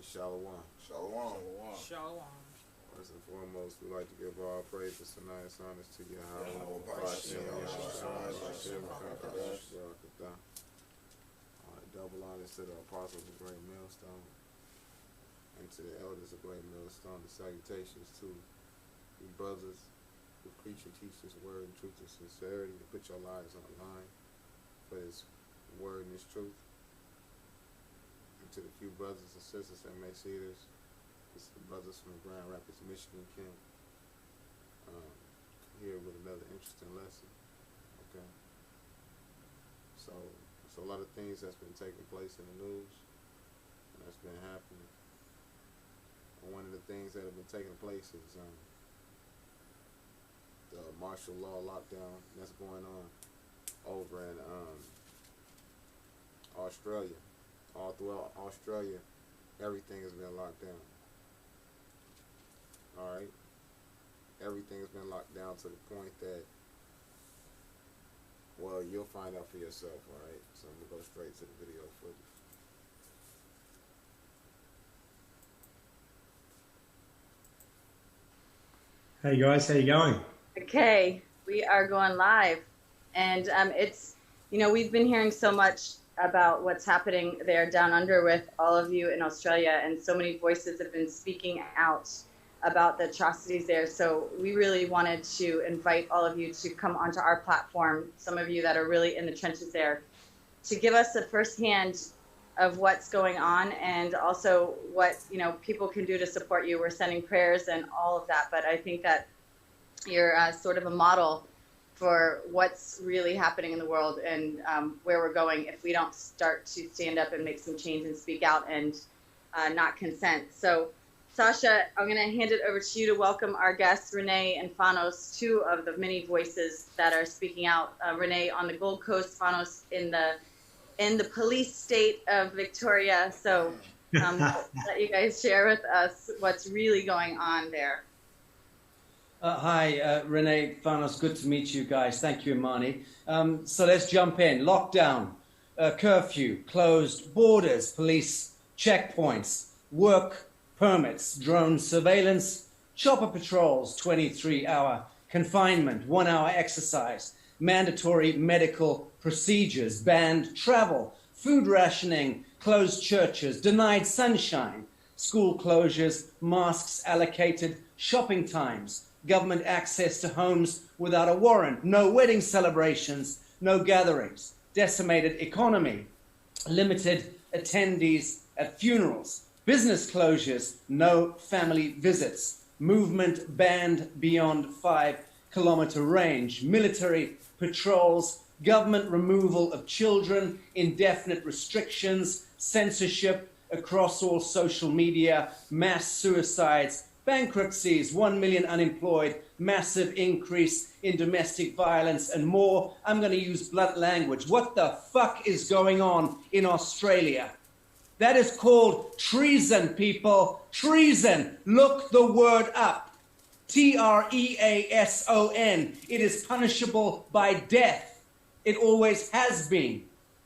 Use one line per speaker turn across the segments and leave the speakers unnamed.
Shalom.
Shalom.
Shalom.
First and foremost, we like to give all praises and nice honors to Yahweh. Double honors to the apostles of Great Millstone and to the elders of Great Millstone. The salutations to you brothers who preach and teach this word in truth and sincerity, to put your lives on the line for this word and this truth. And to the few brothers and sisters that may see this, it's the brothers from Grand Rapids, Michigan camp, here with another interesting lesson. Okay. So a lot of things that's been taking place in the news and that's been happening. And one of the things that have been taking place is the martial law lockdown that's going on over in Australia. All throughout Australia, everything has been locked down. Alright? Everything has been locked down to the point that, well, you'll find out for yourself, alright? So I'm going to go straight to the video footage.
Hey guys, how you going?
Okay, we are going live, and it's, you know, we've been hearing so much about what's happening there down under with all of you in Australia, and so many voices have been speaking out about the atrocities there. So we really wanted to invite all of you to come onto our platform, some of you that are really in the trenches there, to give us a firsthand of what's going on and also what, you know, people can do to support you. We're sending prayers and all of that, but I think that you're sort of a model for what's really happening in the world and where we're going if we don't start to stand up and make some change and speak out and not consent. So Sasha, I'm going to hand it over to you to welcome our guests, Renee and Fanos, two of the many voices that are speaking out. Renee on the Gold Coast, Fanos in the police state of Victoria. So let you guys share with us what's really going on there.
Hi, Renee, Fanos, good to meet you guys. Thank you, Imani. So let's jump in. Lockdown, curfew, closed borders, police checkpoints, work permits, drone surveillance, chopper patrols, 23-hour confinement, 1-hour exercise, mandatory medical procedures, banned travel, food rationing, closed churches, denied sunshine, school closures, masks allocated, shopping times, government access to homes without a warrant, no wedding celebrations, no gatherings, decimated economy, limited attendees at funerals, business closures, no family visits, movement banned beyond 5-kilometer range, military patrols, government removal of children, indefinite restrictions, censorship across all social media, mass suicides, bankruptcies, 1 million unemployed, massive increase in domestic violence, and more. I'm going to use blunt language. What the fuck is going on in Australia? That is called treason, people. Treason. Look the word up. Treason. It is punishable by death. It always has been.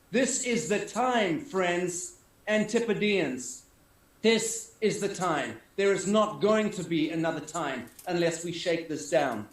This is the time, friends, Antipodeans. This is the time. There is not going to be another time unless we shake this down.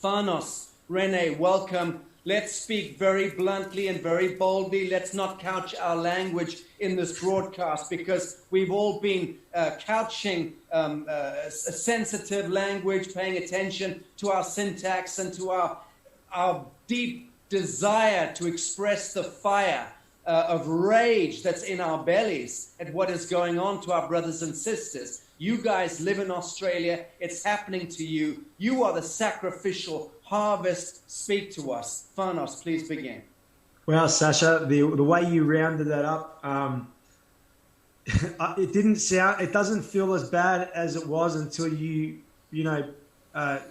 Fanos, Renee, welcome. Let's speak very bluntly and very boldly. Let's not couch our language in this broadcast because we've all been couching a sensitive language, paying attention to our syntax and to our deep desire to express the fire of rage that's in our bellies at what is going on to our brothers and sisters. You guys live in Australia. It's happening to you. You are the sacrificial harvest. Speak to us. Fanos, please begin.
Well, Sasha, the way you rounded that up, it doesn't feel as bad as it was until you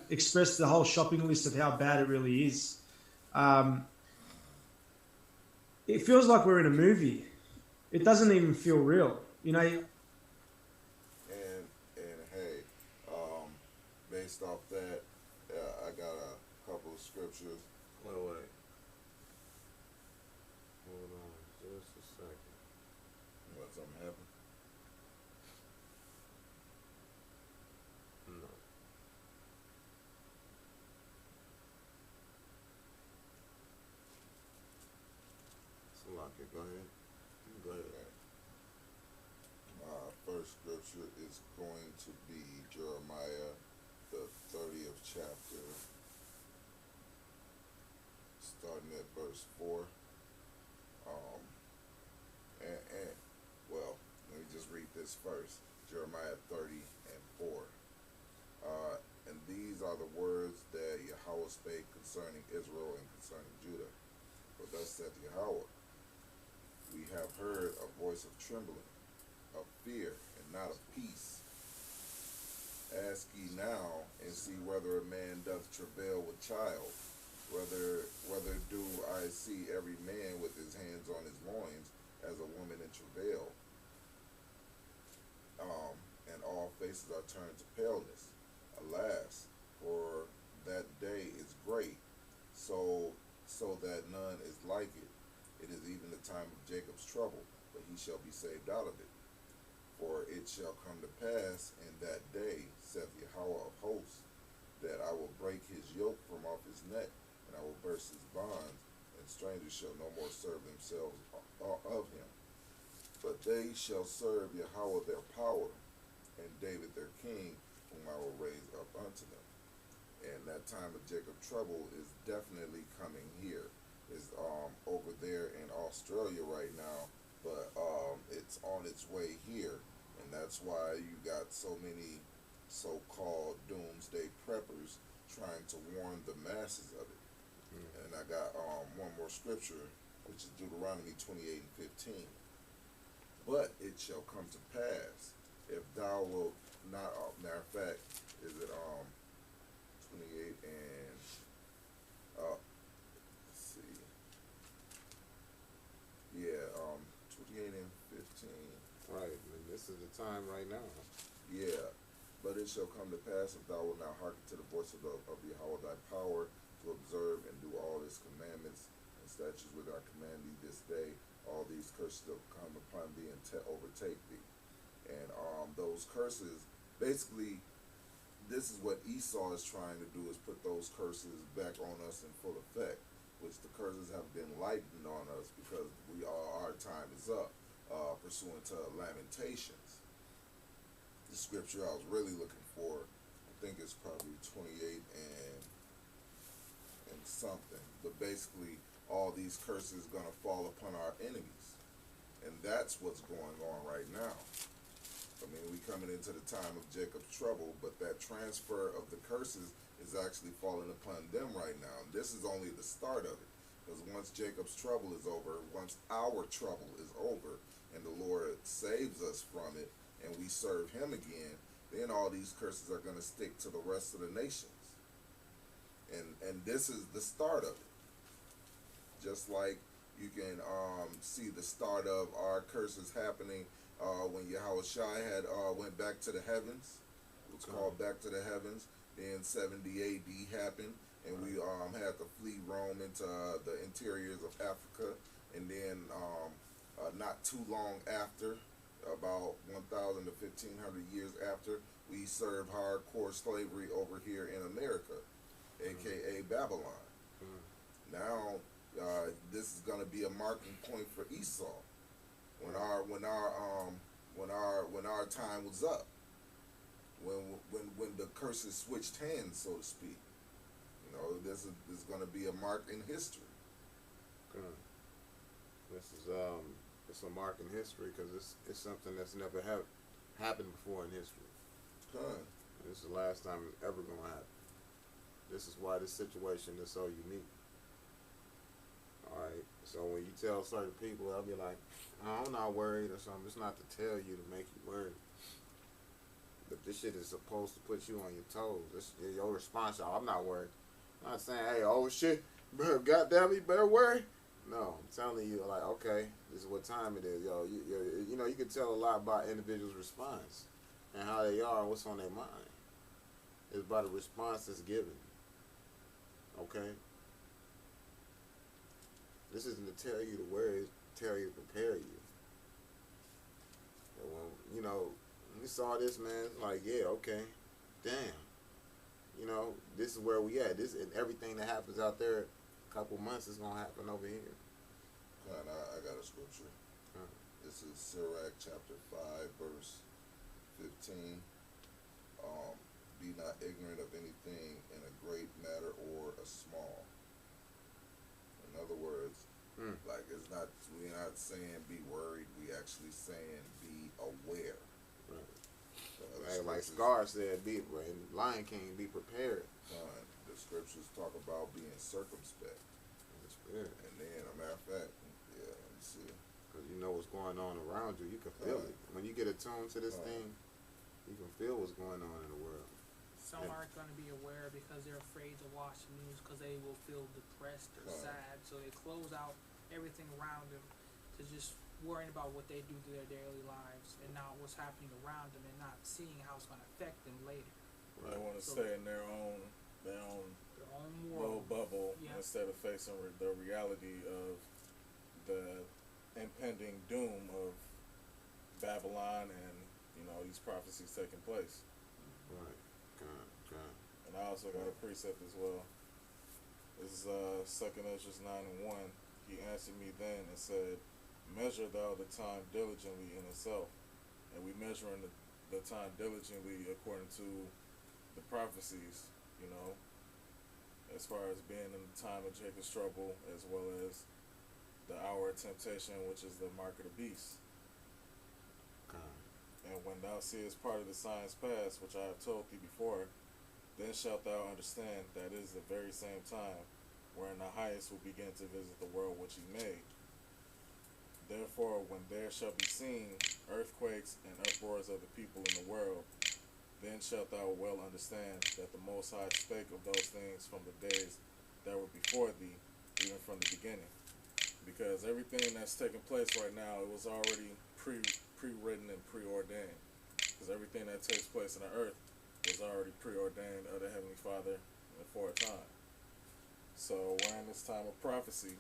expressed the whole shopping list of how bad it really is. It feels like we're in a movie. It doesn't even feel real. You know,
And hey, based off that, I got a couple of scriptures.
Wait. Hold on just a second.
What, something happened?
Go ahead. Go ahead.
Okay. First scripture is going to be Jeremiah, the 30th chapter, starting at verse 4. And well, let me just read this first. Jeremiah 30 and 4. And these are the words that Yahweh spake concerning Israel and concerning Judah. For thus saith Yahweh, we have heard a voice of trembling, of fear, and not of peace. Ask ye now, and see whether a man doth travail with child, whether do I see every man with his hands on his loins, as a woman in travail, and all faces are turned to paleness. Alas, for that day is great, so that none is like it. It is even the time of Jacob's trouble, but he shall be saved out of it. For it shall come to pass in that day, saith Yahweh of hosts, that I will break his yoke from off his neck, and I will burst his bonds, and strangers shall no more serve themselves of him. But they shall serve Yahweh their power, and David their king, whom I will raise up unto them. And that time of Jacob's trouble is definitely coming here. It's over there in Australia right now, but it's on its way here, and that's why you got so many so-called doomsday preppers trying to warn the masses of it. And I got one more scripture, which is Deuteronomy 28 and 15. But it shall come to pass, if thou wilt not, matter of fact, is it 28 and let's see, yeah, 28 and 15.
Right, and this is the time right now.
Yeah, but it shall come to pass, if thou wilt not hearken to the voice of Yahweh thy power, to observe and do all his commandments and statutes which I command thee this day, all these curses will come upon thee and overtake thee. And those curses, basically, this is what Esau is trying to do, is put those curses back on us in full effect, which the curses have been lightened on us because our time is up, pursuant to Lamentations. The scripture I was really looking for, I think it's probably 28 and something, but basically all these curses gonna fall upon our enemies, and that's what's going on right now. I mean, we coming into the time of Jacob's trouble, but that transfer of the curses is actually falling upon them right now. And this is only the start of it, because once Jacob's trouble is over, once our trouble is over, and the Lord saves us from it, and we serve him again, then all these curses are gonna stick to the rest of the nations. And this is the start of it. Just like you can see the start of our curses happening when Yahweh Shai had went back to the heavens. It was called back to the heavens. Then 70 AD happened, and we had to flee Rome into the interiors of Africa. And then not too long after, about 1,000 to 1,500 years after, we served hardcore slavery over here in America, aka Babylon. Now this is going to be a marking point for Esau when our time was up, when the curses switched hands, so to speak. You know, this is going to be a mark in history.
This is it's a mark in history because it's something that's never happened before in history. This is the last time it's ever going to happen. This is why this situation is so unique. Alright, so when you tell certain people, they'll be like, oh, I'm not worried or something. It's not to tell you to make you worried. But this shit is supposed to put you on your toes. This is your response. I'm not worried. I'm not saying, hey, oh shit, goddamn, you better worry. No, I'm telling you, like, okay, this is what time it is, yo. You know, you can tell a lot about individuals' response and how they are and what's on their mind. It's by the response that's given. Okay? This isn't to tell you to worry, it's to tell you to prepare you. And when, you know, when we saw this, man, it's like, yeah, okay, damn. You know, this is where we at. This and everything that happens out there, a couple months is gonna happen over here.
I got a scripture.
Con.
This is Sirach chapter 5, verse 15. Be not ignorant of anything in a great matter or a small. In other words, like we're not saying be worried, we actually saying be aware.
Right. Like Scar said, in Lion King, be prepared.
The scriptures talk about being circumspect.
In the spirit.
And then, a matter of fact, yeah, let me see.
Because you know what's going on around you. You can feel it. When you get attuned to this thing, you can feel what's going on in the world.
Some aren't going to be aware because they're afraid to watch the news because they will feel depressed or sad. So they close out everything around them to just worrying about what they do to their daily lives and not what's happening around them and not seeing how it's going to affect them later.
They want to stay in their own little
world.
bubble
Yeah.
instead of facing the reality of the impending doom of Babylon and these prophecies taking place.
Right. God.
And I also got a precept as well. This is 2 Ezra 9:1. He answered me then and said, measure thou the time diligently in itself. And we measuring the time diligently according to the prophecies, as far as being in the time of Jacob's trouble, as well as the hour of temptation, which is the mark of the beast.
God.
And when thou seest part of the signs pass, which I have told thee before, then shalt thou understand that it is the very same time wherein the highest will begin to visit the world which he made. Therefore, when there shall be seen earthquakes and uproars of the people in the world, then shalt thou well understand that the Most High spake of those things from the days that were before thee, even from the beginning. Because everything that's taking place right now, it was already pre-written and preordained. Because everything that takes place in the earth was already preordained of the Heavenly Father for a time. So we're in this time of prophecy,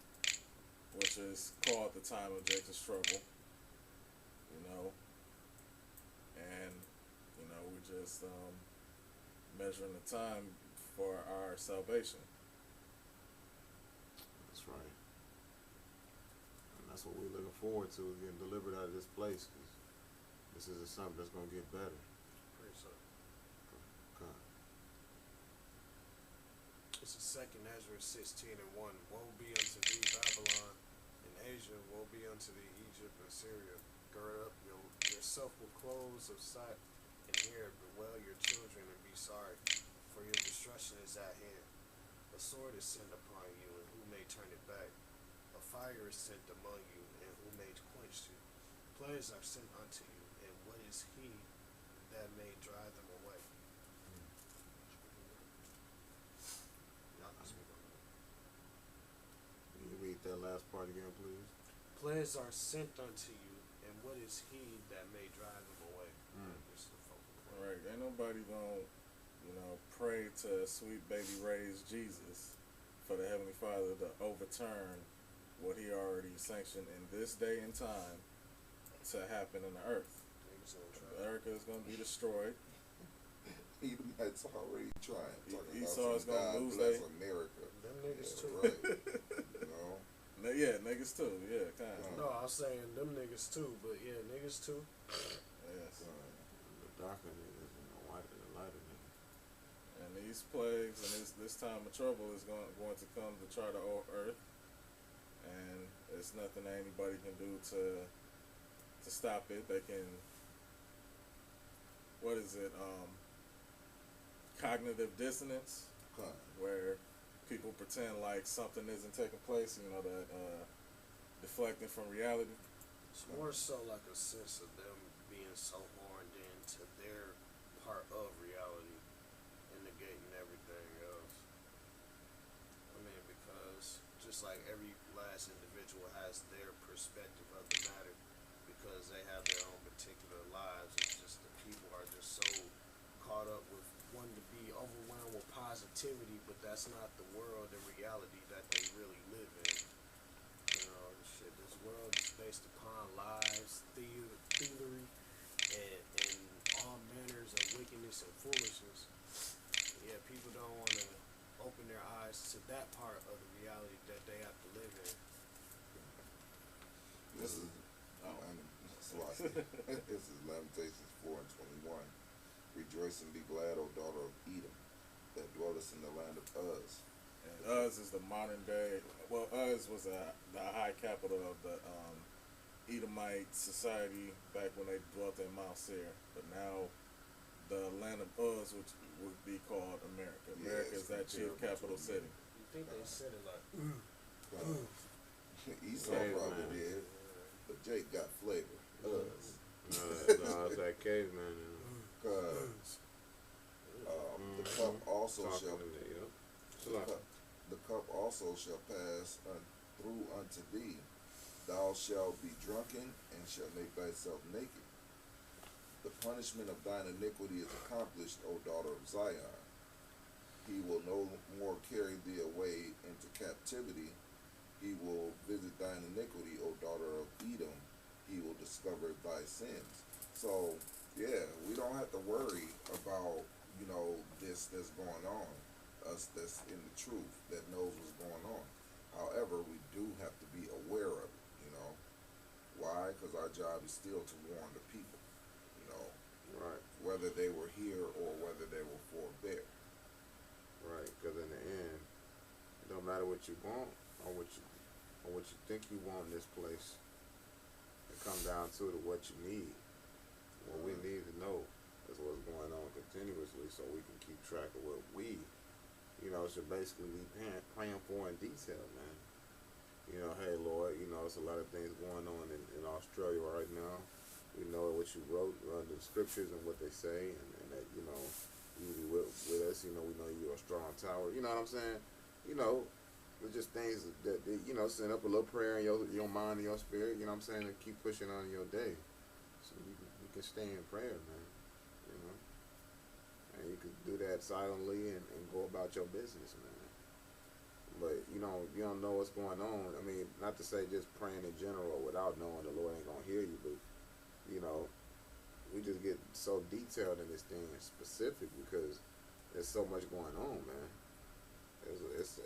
which is called the time of Jacob's trouble, and we're just measuring the time for our salvation.
That's right. And that's what we're looking forward to, is getting delivered out of this place. Cause this is something that's going to get better. God.
This is 2 Ezra 16:1. Woe be unto thee, Babylon, and Asia, woe be unto thee, Egypt and Syria. Gird up yourself with clothes of sack and hair, bewail your children and be sorry, for your destruction is at hand. A sword is sent upon you, and who may turn it back? A fire is sent among you, and who may quench you? Plagues are sent unto you, and what is he that may drive them away? Y'all can speak on that.
Can you read that last part again, please?
Plagues are sent unto you, and what is he that may drive them away? This is the focal point.
Right? Ain't nobody gonna, pray to sweet baby raised Jesus for the Heavenly Father to overturn what he already sanctioned in this day and time to happen in the earth.
Niggas gonna try.
America is gonna be destroyed.
Edomite's already trying. Talking
Esau
about
is gonna
God
lose
bless
they-
America.
Them niggas
Yeah,
too.
right.
Yeah, niggas too. Yeah, kind of.
No, I was saying them niggas too, but yeah, niggas too.
Yes.
The darker niggas and the lighter niggas.
And these plagues and this time of trouble is going to come to try the old earth, and there's nothing that anybody can do to stop it. They can, what is it? Cognitive dissonance, where people pretend like something isn't taking place. That deflecting from reality.
It's more so like a sense of them being so horned into their part of reality and negating everything else. I mean, because just like every last individual has their perspective of the matter, because they have their own particular lives, it's just the people are just so caught up with wanting to be overwhelmed with positivity, but that's not the world and reality that they really live in. This world is based upon lies, thievery, and all manners of wickedness and foolishness. Yeah, people don't want to open their eyes to that part of the reality that they have to live in.
This is Lamentations 4:21. Rejoice and be glad, O daughter of Edom, that dwellest in the land of Uz.
And Uz is the modern day. Well, Uz was the high capital of the Edomite society back when they dwelt in Mount Seir. But now, the land of Uz, which would be called America. America
Yeah,
is that chief
compared
capital
to
city.
You think they said it like,
Esau
Caveman.
probably did, but Jake got flavor. Uz.
No, it's that caveman.
Cause the cup also
Talking
shall
to me, yep.
the cup also shall pass through unto thee. Thou shalt be drunken and shalt make thyself naked. The punishment of thine iniquity is accomplished, O daughter of Zion. He will no more carry thee away into captivity. He will visit thine iniquity, O daughter of Edom. He will discover thy sins. So, yeah, we don't have to worry about, this that's going on. Us that's in the truth, that knows what's going on. However, we do have to be aware of it, Why? Because our job is still to warn the people,
Right,
whether they were here or whether they were forbear.
right. Because in the end, it don't matter what you want or what you think you want in this place. It comes down to what you need. What we need to know is what's going on continuously, so we can keep track of what we, should basically be praying for in detail, man. Hey Lord, it's a lot of things going on in Australia right now. We know what you wrote, the scriptures and what they say, and that, you be with us. We know you're a strong tower. You know what I'm saying? It's just things that send up a little prayer in your mind and your spirit, and keep pushing on your day. So you can stay in prayer, man. And you can do that silently and go about your business, man. But, you don't know what's going on. I mean, not to say just praying in general without knowing the Lord ain't going to hear you, but, we just get so detailed in this thing specific because there's so much going on, man. It's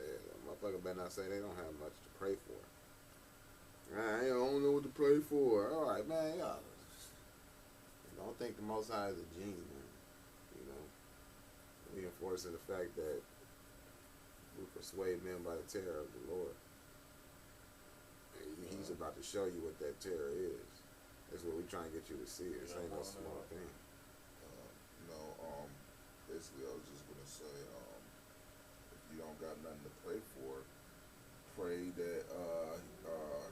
motherfucker better not say they don't have much to pray for. I don't know what to pray for. All right, man. Y'all don't think the Most High is a genie, man. Reinforcing the fact that we persuade men by the terror of the Lord. And he's about to show you what that terror is. That's what we trying to get you to see. This ain't no small thing.
Basically, I was just gonna say, if you don't got nothing to pray for, pray that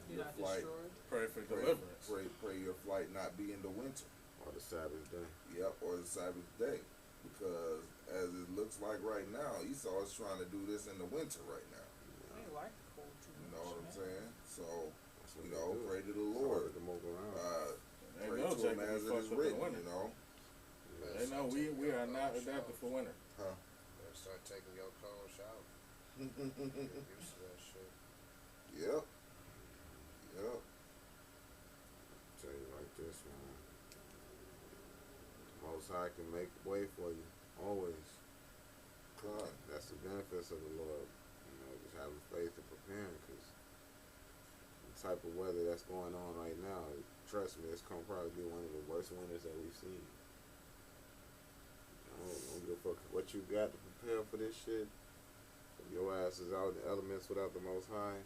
You're
your
not
flight,
destroyed.
Pray for deliverance.
pray your flight not be in the winter.
Or the Sabbath day.
Yep, or the Sabbath day, because as it looks like right now, Esau is trying to do this in the winter right now.
I ain't like the cold too much.
You know what I'm
man.
saying? So,
That's what they do.
pray to the
It's
Lord.
harder to move around.
They
Pray
know
to him
Jacob
as
be
it is
fucked up in
written,
winter.
Yeah.
They know we are not adapted for winter.
Huh?
better start taking your cold shower. Get used to that shit.
Yep.
Tell you like this, man. The Most High can make the way for you, always.
Con.
That's the benefits of the Lord. Just having faith and preparing, because the type of weather that's going on right now, trust me, it's gonna probably be one of the worst winters that we've seen. Don't give a fuck what you got to prepare for this shit. If your ass is out in the elements without the Most High,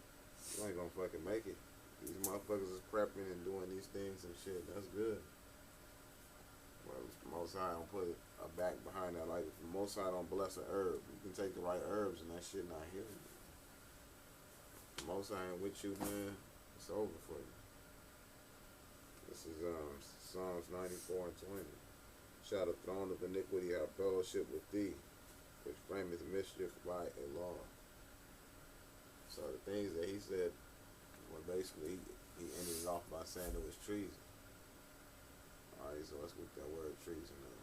you ain't gonna fucking make it. These motherfuckers is prepping and doing these things and shit. That's good. Well, if the Most High don't put a back behind that, like if the Most High don't bless a herb, you can take the right herbs and that shit not healing you. The Most High ain't with you, man. It's over for you. This is Psalms 94 and 20. Shall the throne of iniquity have fellowship with thee, which frameth mischief by a law. So the things that he said, well, basically he ended it off by saying it was treason. Alright, so let's look at that word treason now.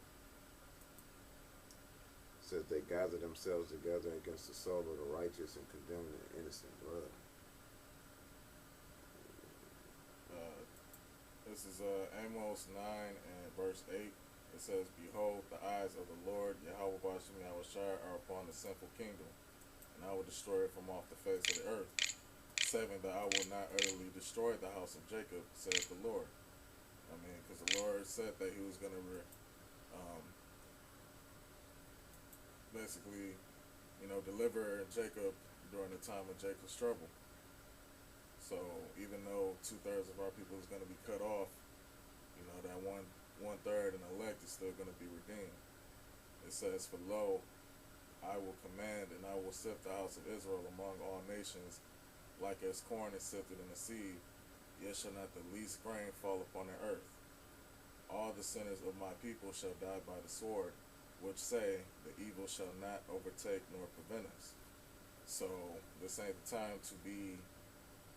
It says they gather themselves together against the soul of the righteous and condemn the innocent blood.
This is Amos 9 and verse 8. It says, Behold, the eyes of the Lord, Yahweh Bashem Yahushua, are upon the sinful kingdom, and I will destroy it from off the face of the earth. 7, that I will not utterly destroy the house of Jacob, says the Lord. I mean, the Lord said that He was going to basically, deliver Jacob during the time of Jacob's trouble. So even though 2/3 of our people is going to be cut off, that one third and elect is still going to be redeemed. It says, "For lo, I will command, and I will sift the house of Israel among all nations, like as corn is sifted in the seed. Yet shall not the least grain fall upon the earth. All the sinners of my people shall die by the sword, which say, the evil shall not overtake nor prevent us." So this ain't the time to be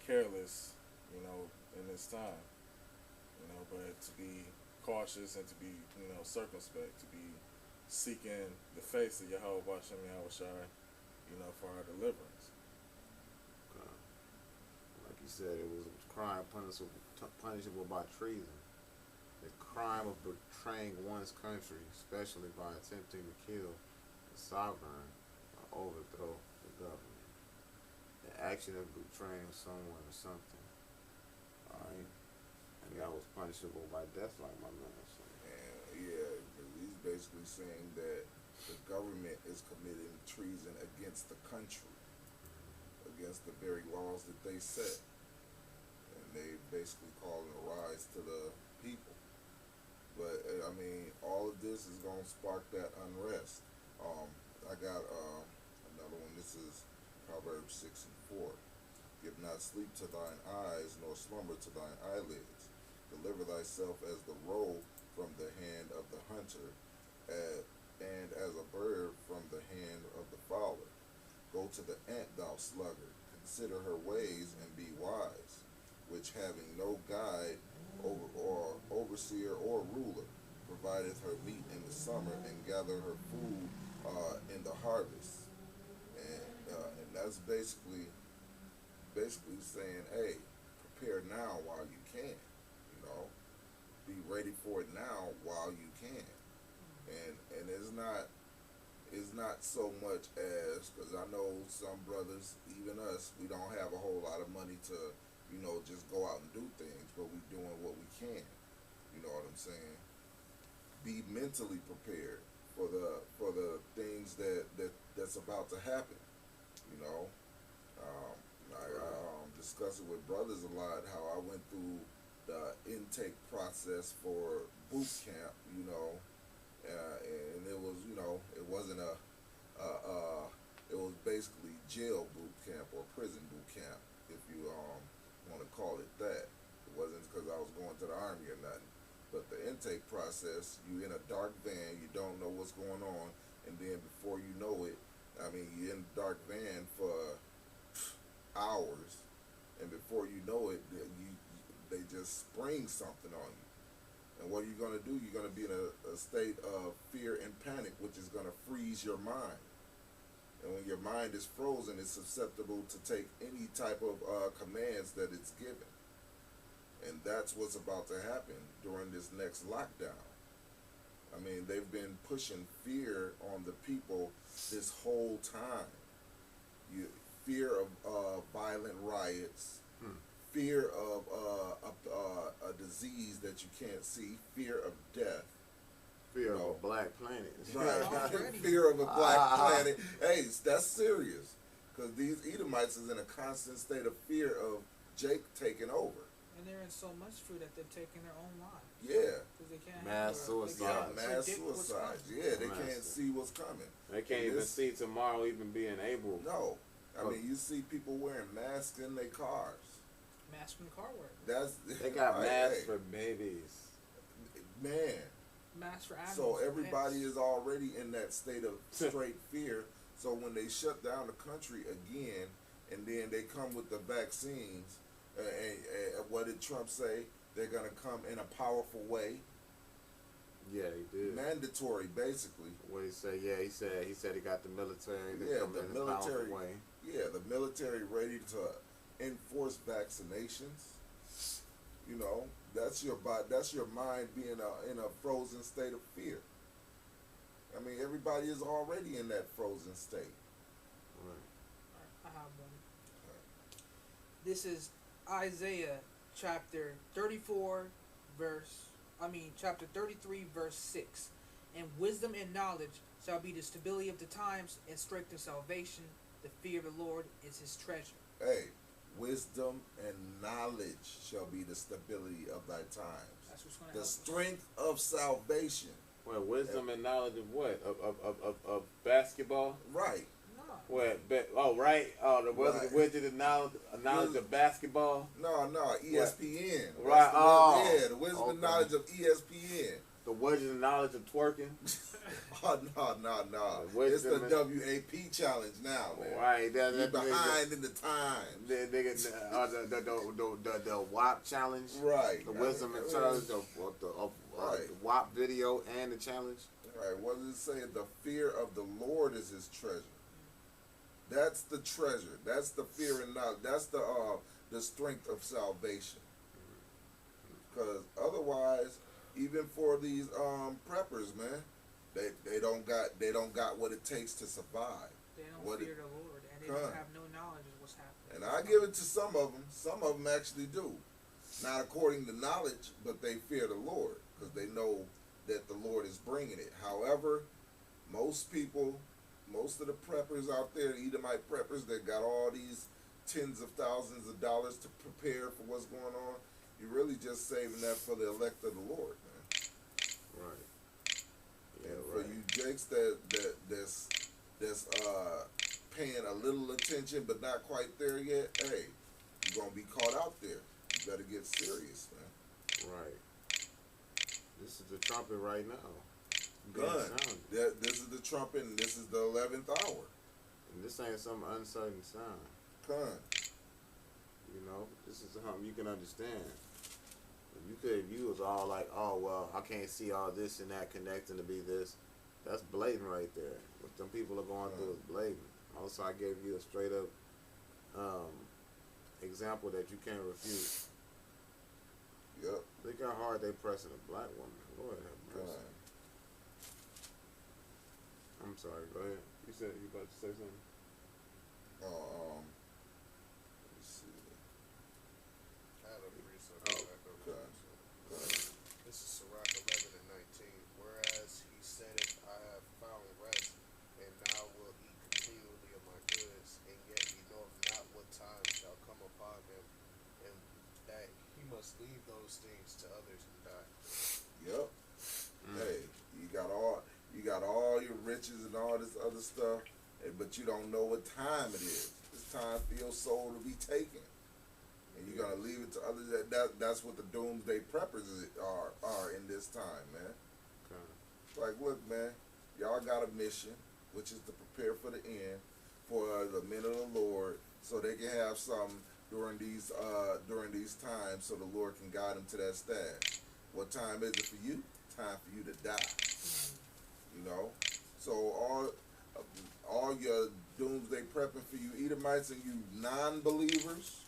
careless, in this time, but to be cautious and to be, circumspect, to be seeking the face of Yahweh Hashem Yahushai, for our deliverance.
Like you said, it was a crime punishable by treason. The crime of betraying one's country, especially by attempting to kill the sovereign or overthrow the government. The action of betraying someone or something. Alright? And that was punishable by death, like my man said.
And yeah, he's basically saying that the government is committing treason against the country, against the very laws that they set. And they basically calling a rise to the people. But I mean, all of this is gonna spark that unrest. I got another one. This is Proverbs 6:4. Give not sleep to thine eyes, nor slumber to thine eyelids. Deliver thyself as the roe from the hand of the hunter, and as a bird from the hand of the fowler. Go to the ant, thou sluggard. Consider her ways and be wise, which having no guide or overseer or ruler, provideth her meat in the summer and gather her food in the harvest. And that's basically saying, hey, prepare now while you can. Be ready for it now while you can. And it's not so much as, because I know some brothers, even us, we don't have a whole lot of money to just go out and do things, but we doing what we can. You know what I'm saying? Be mentally prepared for the things that's about to happen. I discuss it with brothers a lot, how I went through the intake process for boot camp, and it was, it wasn't it was basically jail boot camp or prison boot camp, if you want to call it that. It wasn't because I was going to the army or nothing. But the intake process, you in a dark van, you don't know what's going on, and then before you know it, you're in a dark van for hours, and before you know it, they just spring something on you. And what are you going to do? You're going to be in a state of fear and panic, which is going to freeze your mind. And when your mind is frozen, it's susceptible to take any type of commands that it's given. And that's what's about to happen during this next lockdown. They've been pushing fear on the people this whole time. Fear of violent riots, fear of a disease that you can't see, fear of death.
Fear of a black planet.
Right. Fear of a black planet. Hey, that's serious. Because these Edomites is in a constant state of fear of Jake taking over.
And they're in so much fear that they're taking their own lives.
Yeah.
Because they can't
Mass suicide.
Mass suicide. Yeah, they can't see what's coming.
They can't even see tomorrow even being able.
No. You see people wearing masks in their cars.
Masks in the car wear.
They
got masks for babies.
Man.
Masks for animals.
So everybody is already in that state of straight fear. So when they shut down the country again, and then they come with the vaccines, and what did Trump say? They're gonna come in a powerful way.
Yeah, he did.
Mandatory, basically.
What he said? Yeah, he said he got the military.
The military. Yeah, the military ready to enforce vaccinations. That's your mind being in a frozen state of fear. Everybody is already in that frozen state.
Right. I have one. This is Isaiah chapter 34, verse chapter 33, verse 6. And wisdom and knowledge shall be the stability of the times, and strength and salvation. The fear of the Lord is his treasure.
Hey, wisdom and knowledge shall be the stability of thy times.
That's what's going to
The
help us.
strength of salvation.
Well, wisdom and knowledge of what? Of basketball?
Right.
No.
What? Right. Oh, the
Right.
widget of knowledge of basketball.
No, ESPN. That's
Right,
the
oh,
yeah, the wisdom and
okay.
knowledge of ESPN.
The widget of knowledge of twerking.
Oh, no.
The wisdom
It's the
and-
WAP challenge now, man.
Right.
You behind in the times.
The WAP challenge.
Right.
The wisdom and challenge of
Right.
the WAP video and the challenge.
Right. What does it say? The fear of the Lord is his treasure. That's the treasure. That's the fear and knowledge. That's the strength of salvation. Because otherwise, even for these preppers, man, they don't got what it takes to survive.
They don't
What
fear
it-
the Lord, and they
Come.
don't have no knowledge of what's happening.
And I give it to some of them. Some of them actually do. Not according to knowledge, but they fear the Lord because they know that the Lord is bringing it. However, most people, most of the preppers out there, the Edomite preppers that got all these tens of thousands of dollars to prepare for what's going on, you're really just saving that for the elect of the Lord, man.
Right. Yeah.
And for
Right.
you jakes that's paying a little attention but not quite there yet, hey, you're gonna be caught out there. You better get serious, man.
Right. This is the trumpet right now. Being
Gun.
sounded.
This is the trumpet, and this is the 11th hour.
And this ain't some uncertain sign.
Gun.
You know, this is something you can understand. If you was all like, oh well, I can't see all this and that connecting to be this. That's blatant right there. What some people are going through is blatant. Also, I gave you a straight up example that you can't refute.
Yep.
Look how hard they pressing a black woman. Lord have mercy.
Gun.
I'm sorry. Go ahead. You said you about to say something.
Let me see.
I had a research
Oh,
back over
okay.
there.
Gun.
This is Sirach 11 and 19. Whereas he saith, I have found rest, and now will eat continually of my goods, and yet he knoweth not what time shall come upon him, and that he must leave those things to others and die.
Yep. Hey, you got all your riches and all this other stuff, but you don't know what time it is. It's time for your soul to be taken, and you're gonna leave it to others. That's what the doomsday preppers are in this time, man.
Okay.
Like, look, man, y'all got a mission, which is to prepare for the end for the men of the Lord, so they can have something during these times, so the Lord can guide them to that stash. What time is it for you? Time for you to die. You know, so all your doomsday prepping for you Edomites and you non-believers,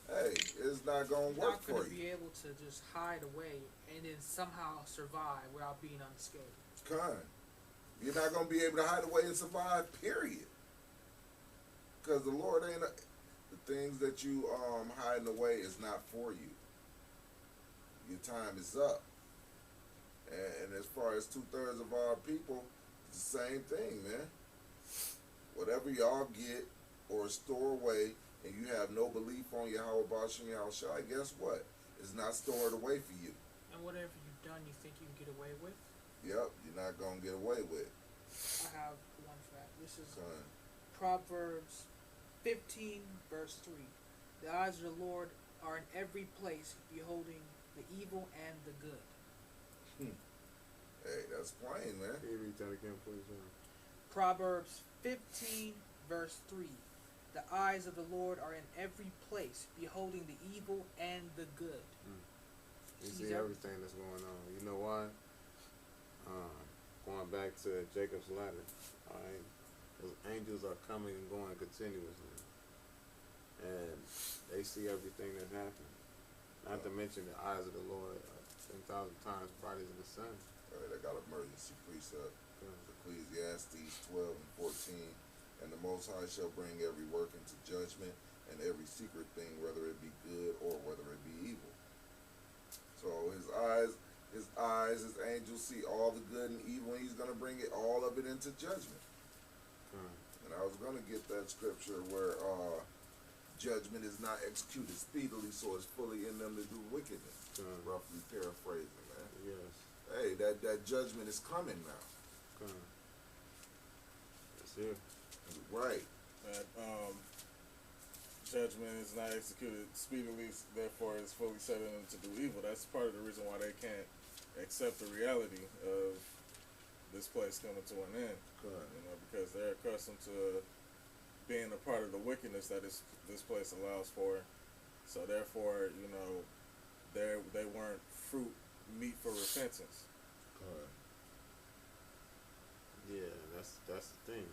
hey, it's not gonna
You're
work
not
for
going to
you.
be able to just hide away and then somehow survive without being unscathed.
Con. You're not gonna be able to hide away and survive. Period. Because the Lord ain't the things that you hiding away is not for you. Your time is up. And as far as 2/3 of our people, it's the same thing, man. Whatever y'all get or store away, and you have no belief on Yahweh Bashem Yahushai, guess what? It's not stored away for you.
And whatever you've done, you think you can get away with.
Yep, you're not gonna get away with.
I have one fact. This is
Son.
Proverbs 15, verse 3. The eyes of the Lord are in every place, beholding the evil and the good.
Hey, that's plain, man.
Can you read that again, please?
Proverbs 15, verse 3. The eyes of the Lord are in every place, beholding the evil and the good.
You
He's
see everything that's going on. You know why? Going back to Jacob's ladder, alright? Those angels are coming and going continuously. And they see everything that happens. Not to mention the eyes of the Lord are 10,000 times brighter than the sun.
Alright, I got emergency precept. Ecclesiastes 12 and 14. And the Most High shall bring every work into judgment, and every secret thing, whether it be good or whether it be evil. So his eyes, his angels see all the good and evil, and he's going to bring it, all of it into judgment. And I was going to get that scripture where judgment is not executed speedily, so it's fully in them to do wickedness. Roughly paraphrasing, man.
Yes.
Hey, that judgment is coming now.
That's it.
Right.
That judgment is not executed speedily, therefore it's fully set in them to do evil. That's part of the reason why they can't accept the reality of this place coming to an end. You know, because they're accustomed to being a part of the wickedness that this place allows for. So therefore, you know, they weren't meat for repentance.
Yeah, that's the thing.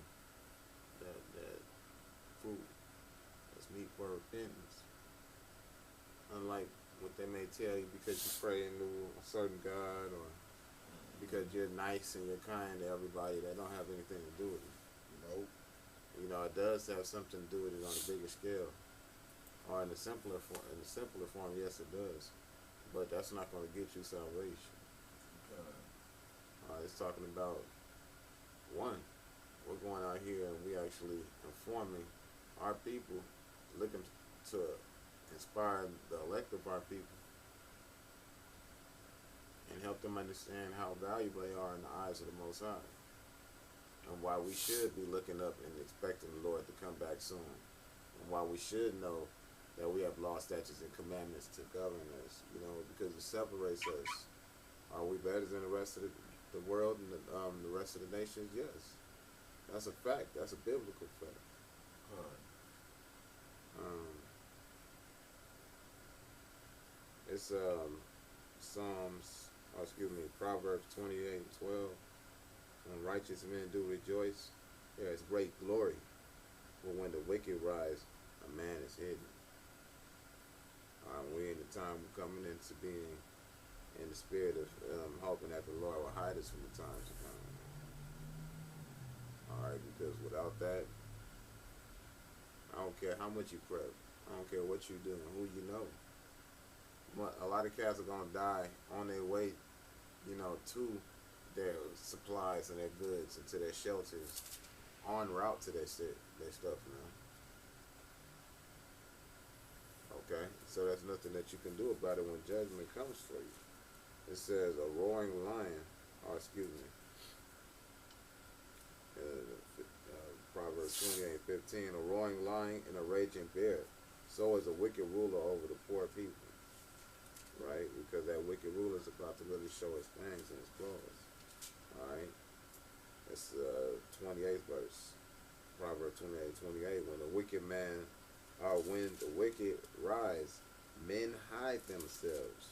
That fruit is meat for repentance. Unlike what they may tell you because you pray into a certain God or because you're nice and you're kind to everybody, that don't have anything to do with it.
Nope.
You know, it does have something to do with it on a bigger scale. Or in a simpler form, yes it does. But that's not going to get you salvation. It's talking about one. We're going out here and we actually informing our people, looking to inspire the elect of our people and help them understand how valuable they are in the eyes of the Most High, and why we should be looking up and expecting the Lord to come back soon, and why we should know that we have law, statutes, and commandments to govern us, you know, because it separates us. Are we better than the rest of the world and the rest of the nations? Yes. That's a fact. That's a biblical fact. It's Proverbs 28:12. When righteous men do rejoice, there is great glory. But when the wicked rise, a man is hidden. We're in the time we're coming into being in the spirit of hoping that the Lord will hide us from the times to come. Alright, because without that, I don't care how much you prep. I don't care what you do and who you know. A lot of cats are going to die on their way, you know, to their supplies and their goods and to their shelters, en route to their stuff now. Okay, so there's nothing that you can do about it when judgment comes for you. It says a roaring lion, Proverbs 28:15, a roaring lion and a raging bear. So is a wicked ruler over the poor people. Right? Because that wicked ruler is about to really show his fangs and his claws. Alright? It's 28th verse. Proverbs 28:28. When the wicked rise, men hide themselves.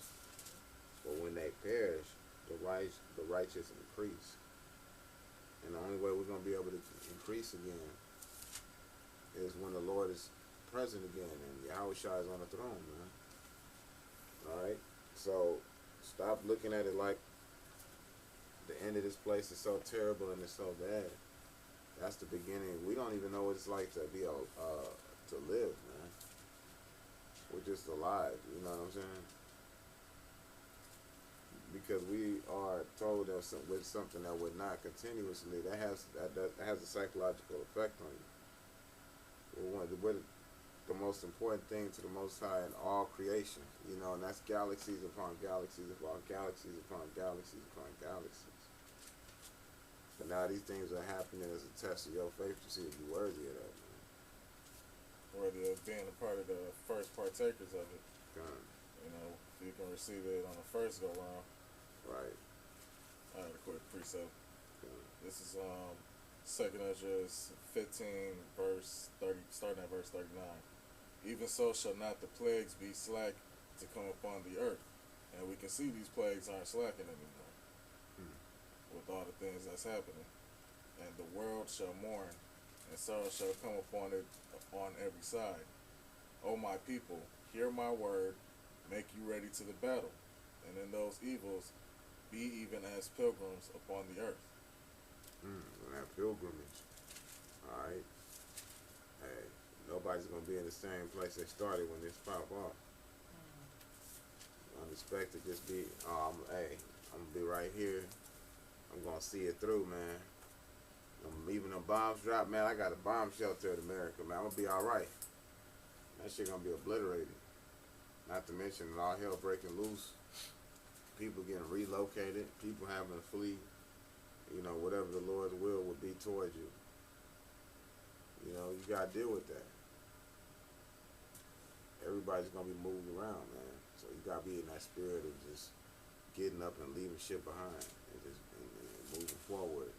But when they perish, the righteous increase. And the only way we're going to be able to increase again is when the Lord is present again and Yahushua is on the throne, man. Alright? So, stop looking at it like the end of this place is so terrible and it's so bad. That's the beginning. We don't even know what it's like to be to live, man. We're just alive, you know what I'm saying? Because we are told that with something that we're not continuously, that has a psychological effect on you. We're the most important thing to the Most High in all creation, you know, and that's galaxies upon galaxies upon galaxies upon galaxies upon galaxies. But now these things are happening as a test of your faith to see if you're worthy of that, man.
Worthy of being a part of the first partakers of it.
God.
You know, if you can receive it on the first go round.
Right.
I had a quick precept.
God.
This is 2nd Ezra 15 verse 30, starting at verse 39. Even so shall not the plagues be slack to come upon the earth. And we can see these plagues aren't slacking anymore with all the things that's happening. And the world shall mourn, and sorrow shall come upon it on every side. O my people, hear my word, make you ready to the battle. And in those evils, be even as pilgrims upon the earth.
We're gonna have pilgrimage. Alright. Hey, nobody's gonna be in the same place they started when this pop off. Don't expect to just be, I'm right here, I'm gonna see it through, man. Even the bombs drop, man. I got a bomb shelter in America, man. I'm gonna be all right. That shit gonna be obliterated. Not to mention all hell breaking loose, people getting relocated, people having to flee. You know, whatever the Lord's will would be towards you. You know, you gotta deal with that. Everybody's gonna be moved around, man. So you gotta be in that spirit of just getting up and leaving shit behind and just and moving forward.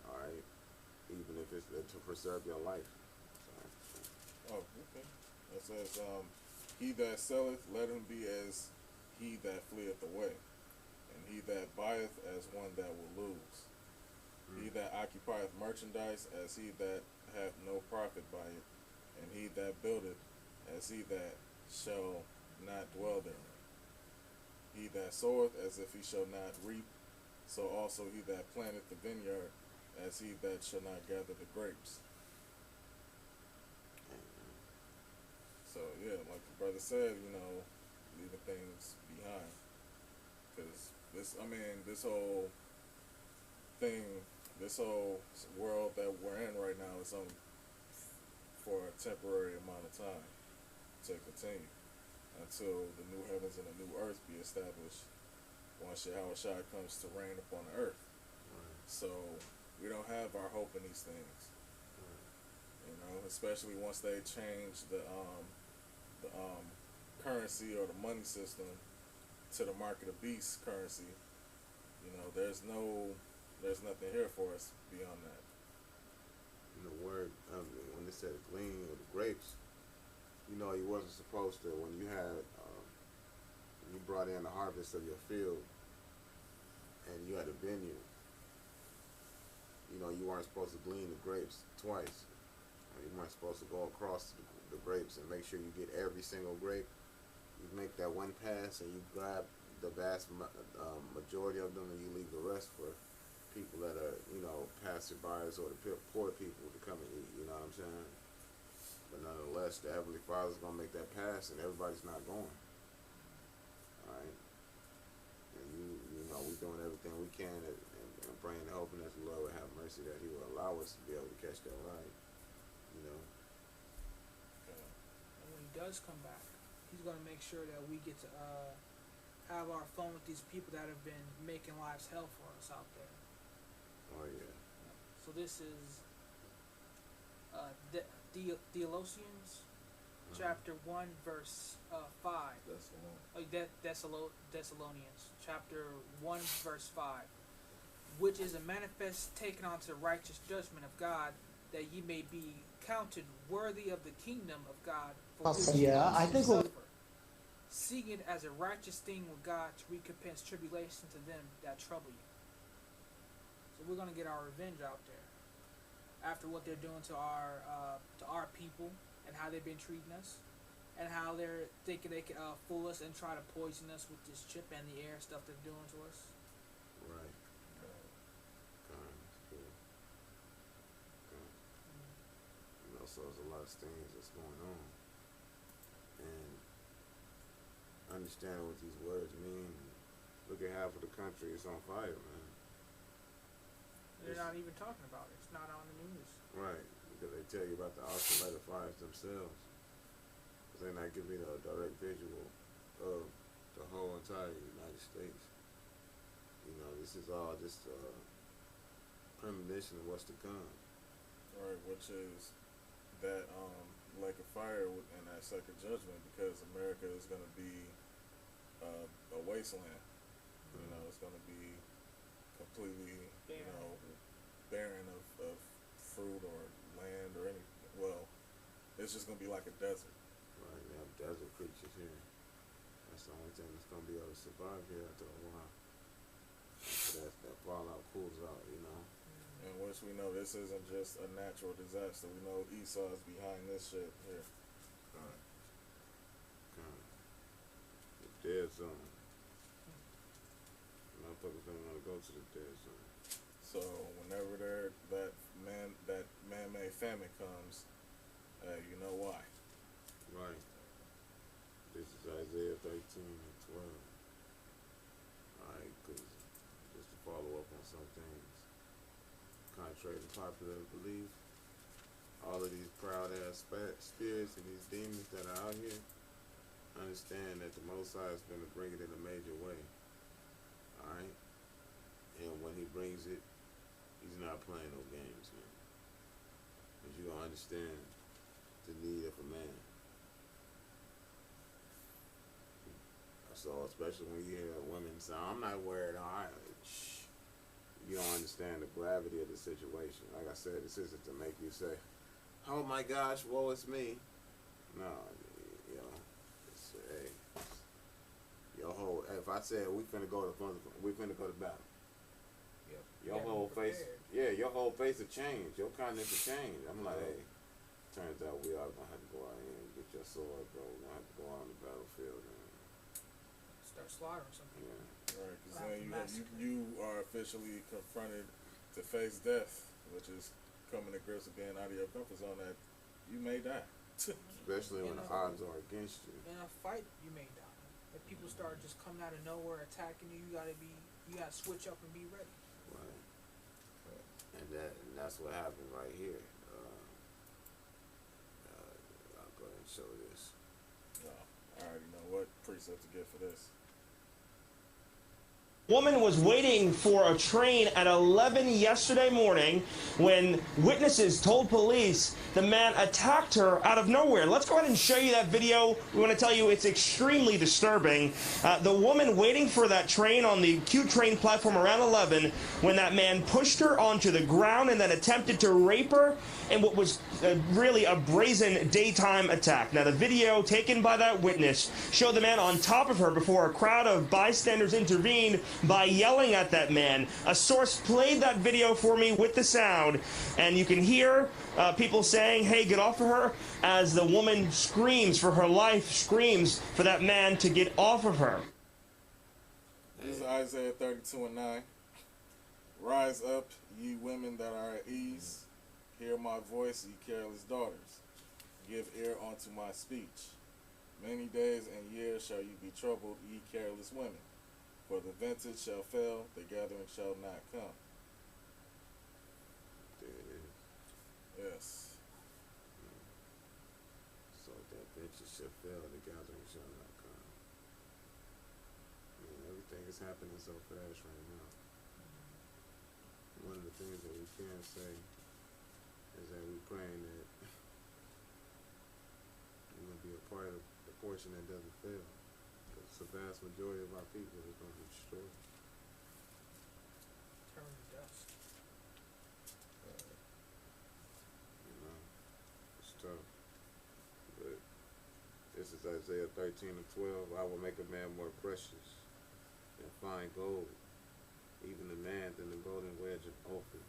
All right, even if it's to preserve your life. So,
Oh, okay. It says, he that selleth, let him be as he that fleeth away, and he that buyeth as one that will lose. He that occupieth merchandise as he that hath no profit by it, and he that buildeth as he that shall not dwell therein. He that soweth as if he shall not reap, so also he that planteth the vineyard as he that shall not gather the grapes. So yeah, like the brother said, you know, leaving things behind, because this whole thing, this whole world that we're in right now is only for a temporary amount of time to continue until the new heavens and the new earth be established once Yahweh Shai comes to reign upon the earth.
right.
So we don't have our hope in these things, you know, especially once they change the currency or the money system to the mark of the beast currency. You know, there's nothing here for us beyond that.
In the word, when it said gleaning of the grapes, you know, you wasn't supposed to, when you had, you brought in the harvest of your field and you had a vineyard, you know, you weren't supposed to glean the grapes twice. You weren't supposed to go across the grapes and make sure you get every single grape. You make that one pass and you grab the vast majority of them and you leave the rest for people that are, you know, passerbys or the poor people to come and eat, you know what I'm saying? But nonetheless, the Heavenly Father's going to make that pass and everybody's not going. Alright? And you know, we're doing everything we can and praying and hoping that the Lord will have mercy, that He will allow us to be able to catch that ride, you know?
And when he does come back, he's going to make sure that we get to have our fun with these people that have been making lives hell for us out there.
Oh yeah.
So this is Thessalonians, chapter 1, verse 5.
That's the one.
Thessalonians, chapter 1, verse 5. Which is a manifest taken unto righteous judgment of God, that ye may be counted worthy of the kingdom of God, for which ye
Yeah, I
also
think we'll-
suffer. Seeing it as a righteous thing with God to recompense tribulation to them that trouble you. So we're gonna get our revenge out there after what they're doing to our people and how they've been treating us, and how they're thinking they can fool us and try to poison us with this chip and the air stuff they're doing to us.
Right. That's cool. You know, so there's a lot of things that's going on. And understanding what these words mean. Look at half of the country, it's on fire, man.
They're not even talking about it. It's not on the news.
Right, because they tell you about the ultraviolet fires themselves. Because they're not giving you a direct visual of the whole entire United States. You know, this is all just a premonition of what's to come.
Right, which is that lake of fire and that second judgment, because America is going to be a wasteland. You know, it's going to be completely, you know, barren of fruit or land or anything. Well, it's just going to be like a desert.
Right, we have desert creatures here. That's the only thing that's going to be able to survive here after a while. After that fallout cools out, you know.
And which we know this isn't just a natural disaster. We know Esau is behind this shit here.
Right. The dead zone. Motherfuckers don't want to go to the dead zone.
So whenever that man-made famine comes, you know why.
Right. This is Isaiah 13 and 12. Alright, because some things. Contrary to popular belief, all of these proud ass spirits and these demons that are out here understand that the Most High is going to bring it in a major way. Alright? And when he brings it, he's not playing no games, man. Because you don't understand the need of a man. So, especially when you hear women say, I'm not worried, alright. You don't understand the gravity of the situation. Like I said, this isn't to make you say, oh my gosh, woe is me. No, you know, it's, hey, your whole, if I said we finna go to battle.
Yep.
Your
Yeah,
whole face,
prepared.
your whole face will change. Your countenance will change. I'm like, hey, turns out we are gonna have to go out here and get your sword, bro. We're gonna have to go out on the battlefield and
Start slaughtering some people.
yeah.
Right, because
Wow,
then
massacre.
you are officially confronted to face death, which is coming to grips with being out of your comfort zone that you may die.
Especially when the odds are against you.
In a fight, you may die. If people start just coming out of nowhere attacking you, you gotta switch up and be ready.
Right. And that's what happened right here. I'll go ahead and show this.
No, I already know what precept to get for this.
Woman was waiting for a train at 11 yesterday morning when witnesses told police the man attacked her out of nowhere. Let's go ahead and show you that video. We want to tell you it's extremely disturbing. The woman waiting for that train on the Q train platform around 11 when that man pushed her onto the ground and then attempted to rape her in what was really a brazen daytime attack. Now, the video taken by that witness showed the man on top of her before a crowd of bystanders intervened by yelling at that man. A source played that video for me with the sound, and you can hear people saying, hey, get off of her, as the woman screams for her life, screams for that man to get off of her.
This is Isaiah 32:9. Rise up, ye women that are at ease. Hear my voice, ye careless daughters. Give ear unto my speech. Many days and years shall you be troubled, ye careless women. For the vintage shall fail, the gathering shall not come.
There it is.
Yes.
So that venture shall fail, the gathering shall not come. Everything is happening so fast right now. One of the things that we can say is that we're praying that we're going to be a part of the portion that doesn't fail. Because the vast majority of our people is going to be destroyed.
Turn to dust.
You know, it's tough. But this is Isaiah 13:12. I will make a man more precious than fine gold, even a man than the golden wedge of Ophir.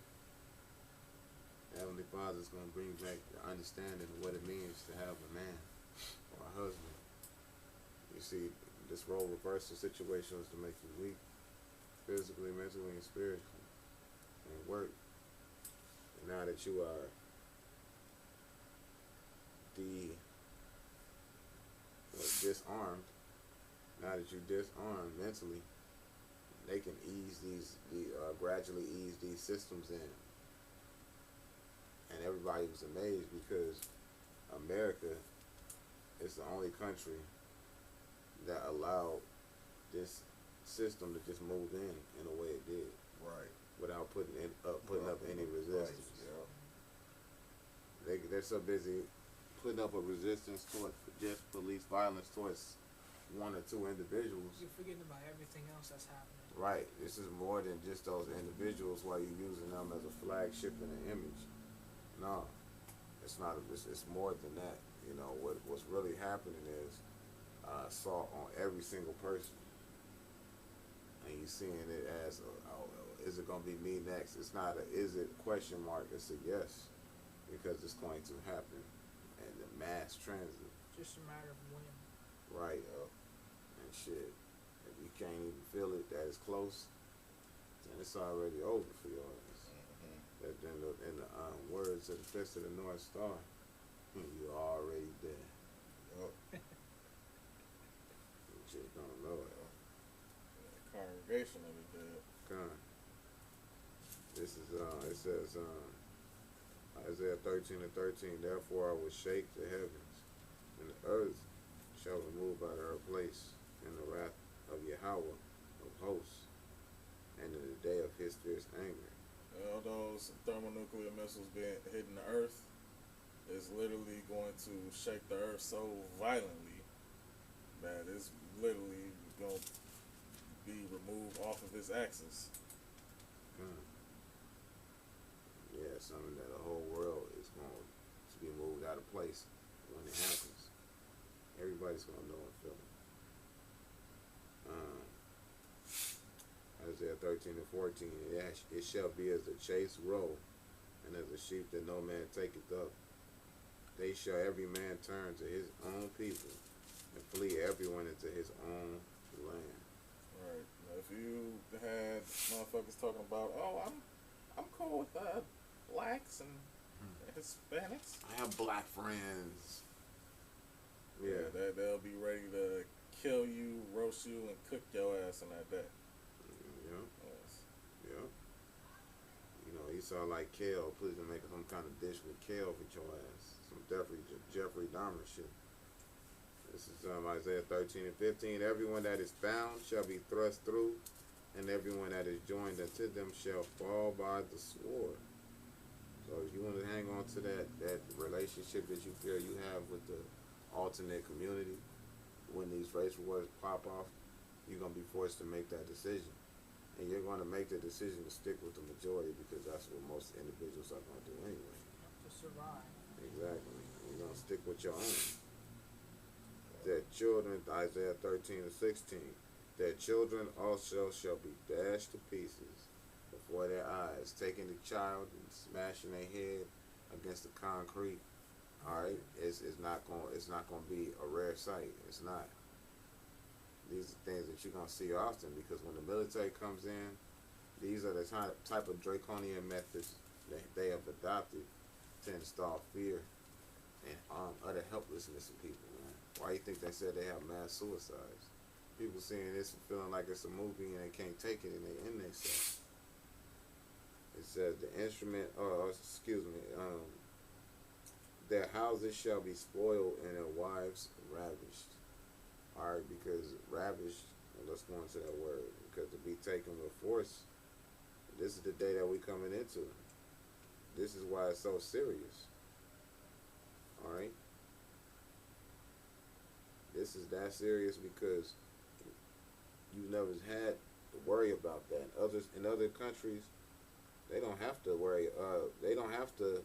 Heavenly Father is going to bring back the understanding of what it means to have a man or a husband. You see, this role reversal situation is to make you weak, physically, mentally, and spiritually, and work. And now that you are disarmed, now that you disarmed mentally, they can gradually ease these systems in. And everybody was amazed because America is the only country that allowed this system to just move in the way it did.
Right.
Without putting up any resistance.
Yeah.
They're so busy putting up a resistance towards just police violence towards one or two individuals.
You're forgetting about everything else that's happening.
Right. This is more than just those individuals while you're using them as a flagship and an image. No, it's not. It's more than that. You know what's really happening is assault on every single person, and you're seeing it as, is it gonna be me next? It's not a is it question mark. It's a yes, because it's going to happen, and the mass transit.
Just a matter of when.
Right. And shit, if you can't even feel it that it's close, then it's already over for your ass. That in the words of the Fist of the North Star, you're already dead.
Yep.
You just don't know it.
Congregation of the dead.
Come. This is it says Isaiah 13:13. Therefore I will shake the heavens, and the earth shall remove out of her place in the wrath of Yahweh of hosts, and in the day of his fierce anger.
All those thermonuclear missiles being hitting the earth is literally going to shake the earth so violently that it's literally going to be removed off of its axis.
Yeah, something that the whole world is going to be moved out of place when it happens. Everybody's going to know and feel it. Isaiah 13:14. It shall be as the chase roe, and as a sheep that no man taketh up. They shall every man turn to his own people, and flee everyone into his own land.
Right. Now, if you had motherfuckers talking about, oh, I'm cool with blacks and Hispanics.
I have black friends.
Yeah, they'll be ready to kill you, roast you, and cook your ass in that day.
Yeah.
Yes.
Yeah. You know, he saw like kale. Please make some kind of dish with kale for your ass. Some Jeffrey Dahmer shit. This is Isaiah 13:15. Everyone that is bound shall be thrust through, and everyone that is joined unto them shall fall by the sword. So if you want to hang on to that relationship that you feel you have with the alternate community, when these race wars pop off, you're going to be forced to make that decision. And you're going to make the decision to stick with the majority because that's what most individuals are going to do anyway.
To survive.
Exactly. You're going to stick with your own. Their children, Isaiah 13:16, their children also shall be dashed to pieces before their eyes, taking the child and smashing their head against the concrete. All right, it's not going to be a rare sight. It's not. These are things that you're going to see often because when the military comes in, these are the type of draconian methods that they have adopted to install fear and utter helplessness in people, man. Why do you think they said they have mass suicides? People seeing this and feeling like it's a movie and they can't take it and they in themselves. It says their houses shall be spoiled and their wives ravished. Alright, because ravished, let's go into that word, because to be taken with force, this is the day that we coming into. This is why it's so serious. Alright? This is that serious because you never had to worry about that. In other countries, they don't have to worry. They don't have to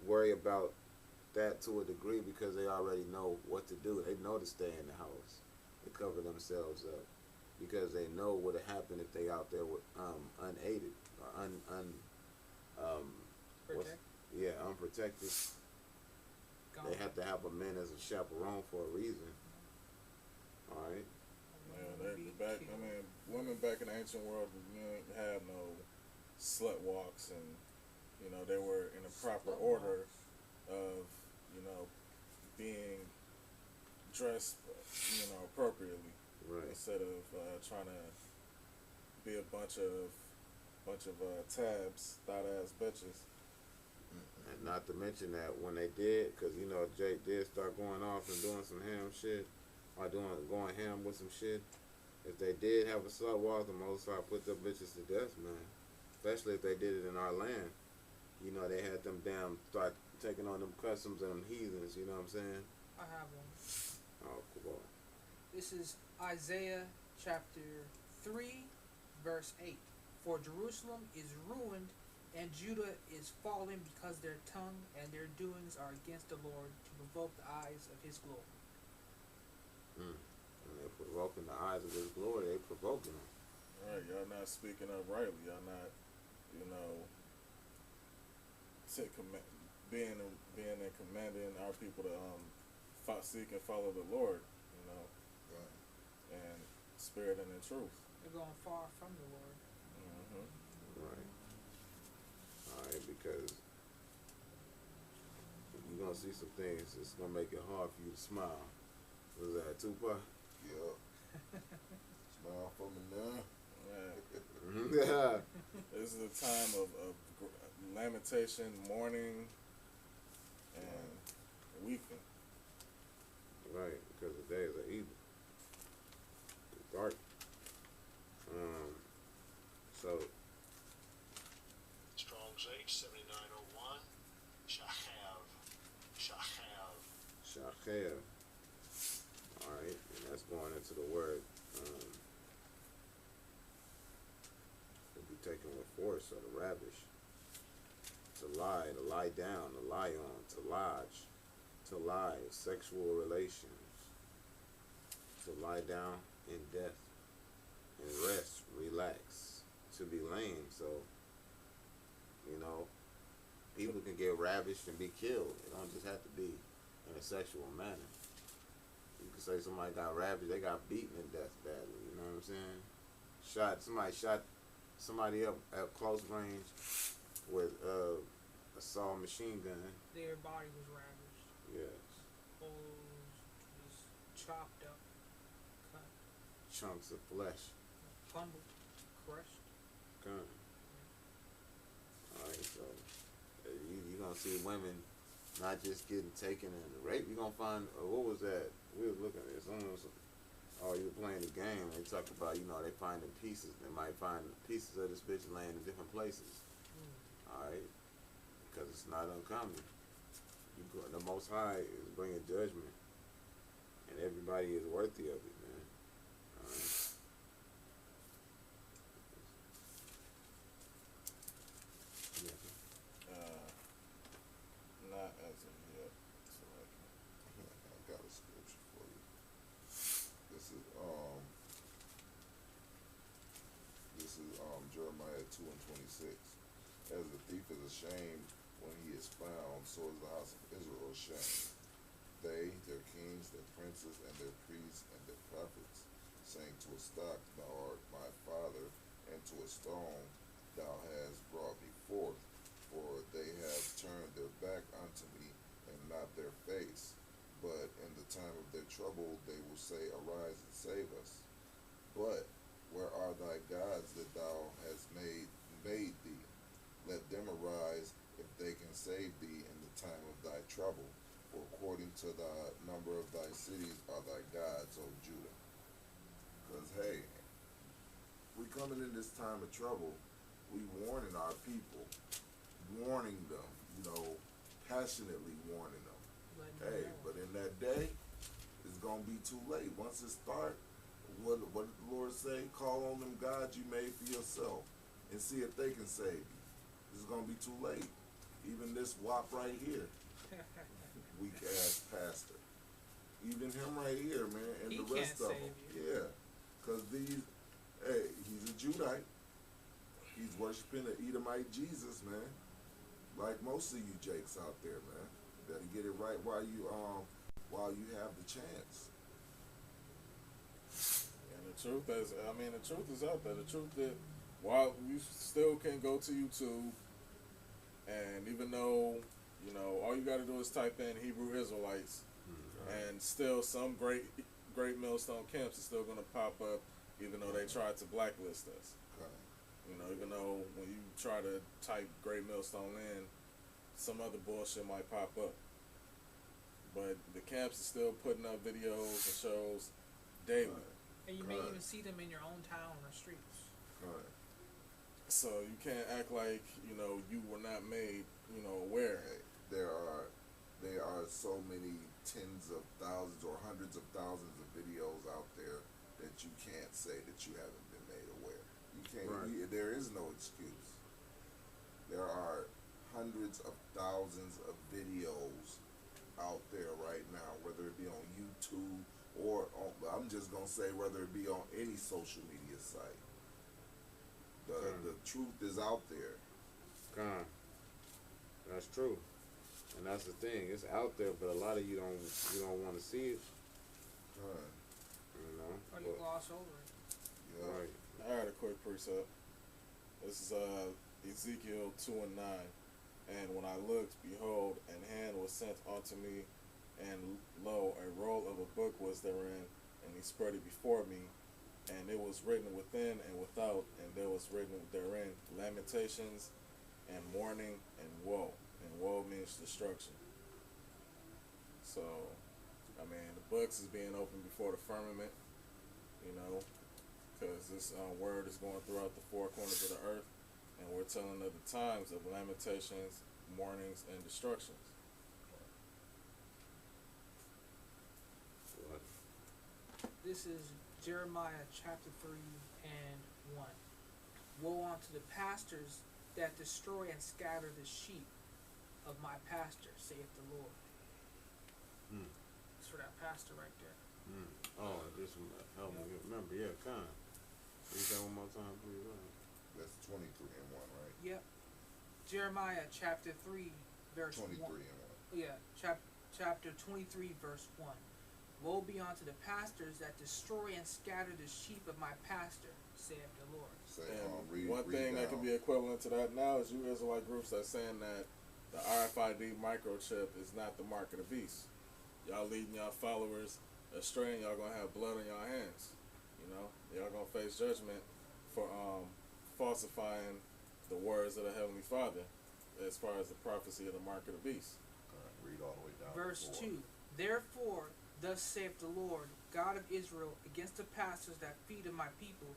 worry about that to a degree because they already know what to do. They know to stay in the house, to cover themselves up, because they know what would happen if they out there with unaided or unprotected. They have to have a man as a chaperone for a reason. All right.
Yeah, women back in the ancient world, didn't have no slut walks, and they were in a proper order of being dressed appropriately,
right,
instead of trying to be a bunch of tabs, thought ass bitches.
And not to mention that when they did, because Jake did start going off and doing some ham shit, or going ham with some shit. If they did have a slut walk, the Most High put them bitches to death, man. Especially if they did it in our land. They had them start taking on them customs and them heathens, you know what I'm saying?
I have one.
Oh, cool.
This is Isaiah chapter 3, verse 8. For Jerusalem is ruined, and Judah is fallen because their tongue and their doings are against the Lord to provoke the eyes of his glory.
And they're provoking the eyes of his glory. They're provoking them.
Right, y'all not speaking up rightly. Y'all not, being and commanding our people to seek and follow the Lord,
Right.
and spirit and in truth.
They're going far from the Lord.
Mm-hmm.
Right. All right, because you're going to see some things that's going to make it hard for you to smile. Was that Tupac?
Yeah. Smile for me now.
Yeah.
Yeah.
this is a time of lamentation, mourning, and weeping.
Right, because the days are evil. It's dark. So
Strong's H7901. Shahav.
Shachel. Alright, and that's going into the word to be taken with force or to ravish. To lie, to lie down, to lie on, to lodge, to lie, sexual relations, to lie down in death, and rest, relax, to be lame. So, you know, people can get ravished and be killed. It don't just have to be in a sexual manner. You can say somebody got ravished, they got beaten to death badly, you know what I'm saying? Somebody shot somebody up at close range with a saw machine gun.
Their body was ravaged.
Yes.
Clothes just chopped up, cut,
Chunks of flesh.
bundled, crushed.
Gun. Alright, so you gonna see women not just getting taken and raped. You gonna find, what was that? We was looking at someone was, oh, you were playing the game, and they talk about, you know, they finding pieces. They might find pieces of this bitch laying in different places. Alright? Because it's not uncommon. The Most High is bringing judgment, and everybody is worthy of it, man. Alright?
Not as of yet. So
I got a scripture for you. This is Jeremiah 2:26. As the thief is ashamed when he is found, so is the house of Israel ashamed. They, their kings, their princes, and their priests, and their prophets, saying to a stock, Thou art my father, and to a stone, Thou hast brought me forth. For they have turned their back unto me, and not their face. But in the time of their trouble they will say, Arise and save us. But where are thy gods that thou hast made thee? Let them arise, if they can save thee in the time of thy trouble. For according to the number of thy cities are thy gods, O Judah. Because, hey, we coming in this time of trouble, we warning our people, warning them, you know, passionately warning them. Hey, but in that day, it's gonna be too late. Once it start, what did the Lord say? Call on them gods you made for yourself, and see if they can save you. It's gonna be too late. Even this wop right here, weak ass pastor. Even him right here, man, and
He
the rest
can't
of them.
save
Yeah, cause he's a Judite. He's worshiping the Edomite Jesus, man. Like most of you jakes out there, man. Better get it right while you have the chance.
And the truth is, the truth is out there. The truth that while you still can go to YouTube, and even though, you know, all you got to do is type in Hebrew Israelites, and still some great millstone camps are still going to pop up, even though they tried to blacklist us. You know, even though when you try to type Great Millstone in, some other bullshit might pop up. But the camps are still putting up videos and shows daily.
And you may even see them in your own town or streets.
So you can't act like, you know, you were not made, you know, aware.
There are so many tens of thousands or hundreds of thousands of videos out there that you can't say that you haven't been made aware. You can't. There is no excuse. There are hundreds of thousands of videos out there right now, whether it be on YouTube or on, I'm just gonna say whether it be on any social media site. The truth is out there.
That's true, and that's the thing. It's out there, but a lot of you don't want to see it. You know,
or you gloss over it.
Yeah.
Right.
I had a quick precept. This is Ezekiel 2:9. And when I looked, behold, an hand was sent unto me, and lo, a roll of a book was therein, and he spread it before me, and it was written within and without, and there was written therein lamentations and mourning and woe. And woe means destruction. So, I mean, the books is being opened before the firmament, you know, because this word is going throughout the four corners of the earth, and we're telling of the times of lamentations, mournings, and destructions.
What?
This is Jeremiah chapter 3 and 1. Woe unto the pastors that destroy and scatter the sheep of my pasture, saith the Lord. It's for that pastor right there.
Oh, this one help me remember. Yeah, kind. Read that one more time, please.
That's 23 and 1, right?
Yep. Jeremiah chapter 3 verse
23
1.
and 1.
Yeah, chapter 23 verse 1. Woe be unto the pastors that destroy and scatter the sheep of my pasture, saith the Lord.
Say,
And one thing that can
down.
be equivalent to that now is you Israelite groups that's saying that the RFID microchip is not the mark of the beast. Y'all leading y'all followers astray, and y'all gonna have blood on y'all hands. You know, y'all gonna face judgment for falsifying the words of the Heavenly Father as far as the prophecy of the mark of the beast.
Read all the way down.
Verse
to 4.
2. Therefore, thus saith the Lord, God of Israel, against the pastors that feed of my people,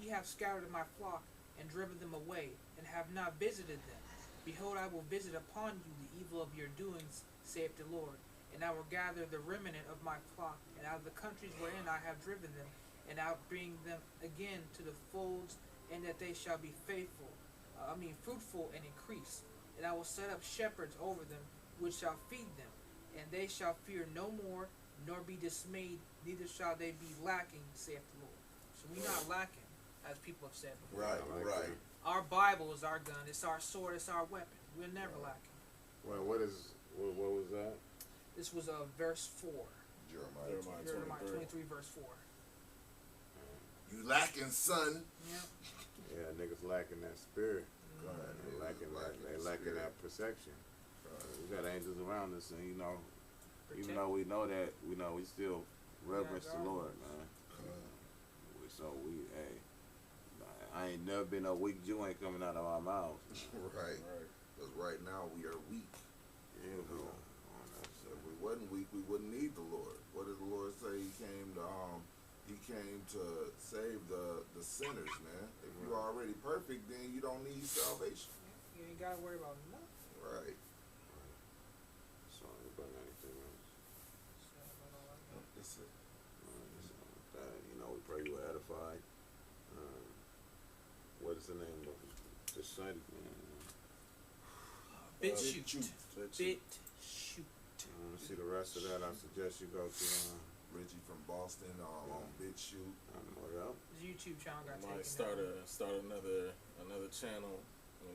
ye have scattered my flock and driven them away, and have not visited them. Behold, I will visit upon you the evil of your doings, saith the Lord, and I will gather the remnant of my flock, and out of the countries wherein I have driven them, and I will bring them again to the folds, and that they shall be fruitful and increase. And I will set up shepherds over them, which shall feed them, and they shall fear no more, nor be dismayed, neither shall they be lacking, saith the Lord. So we're not lacking, as people have said before.
Right, right.
Our Bible is our gun, it's our sword, it's our weapon. We're never lacking.
Well, what was that?
This was verse 4.
Jeremiah.
Jeremiah 23 verse 4.
You lacking, son.
Yeah.
Yeah, niggas lacking that spirit.
Go ahead.
They lacking that perception. We got angels around us, and even though we know that, we still reverence the Lord, man. Hey, I ain't never been no weak Jew ain't coming out of our mouths.
Right. Because right now we are weak.
Yeah,
If we wasn't weak, we wouldn't need the Lord. What did the Lord say? He came to save the sinners, man. If you're already perfect, then you don't need salvation.
You ain't gotta worry about nothing.
Right.
So, anybody got anything else?
That's it.
We pray you were edified. What is the name of the site again?
BitChute.
BitChute.
See the rest of that, I suggest you go to
Richie from Boston on BitChute.
what else?
His YouTube channel got
Might
taken
start another channel,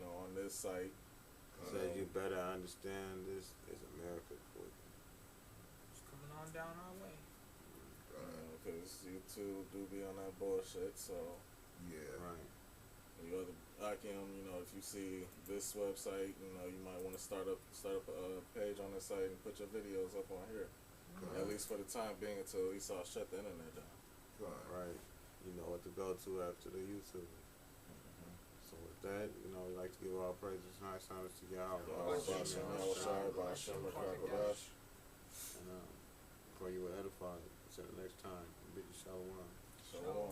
on this site.
Says you better understand this is America quick.
It's coming on down our way.
Because YouTube do be on that bullshit. So
Yeah.
Right.
you other Akim, if you see this website, you might want to start up a page on this site and put your videos up on here. At least for the time being, until we saw shut the internet down.
Right. You know what to go to after the YouTube. So with that, we like to give all praises and high honors to y'all.
Shalom.
And pray you were edified. Until the next time. Bid you shalom.
Shalom.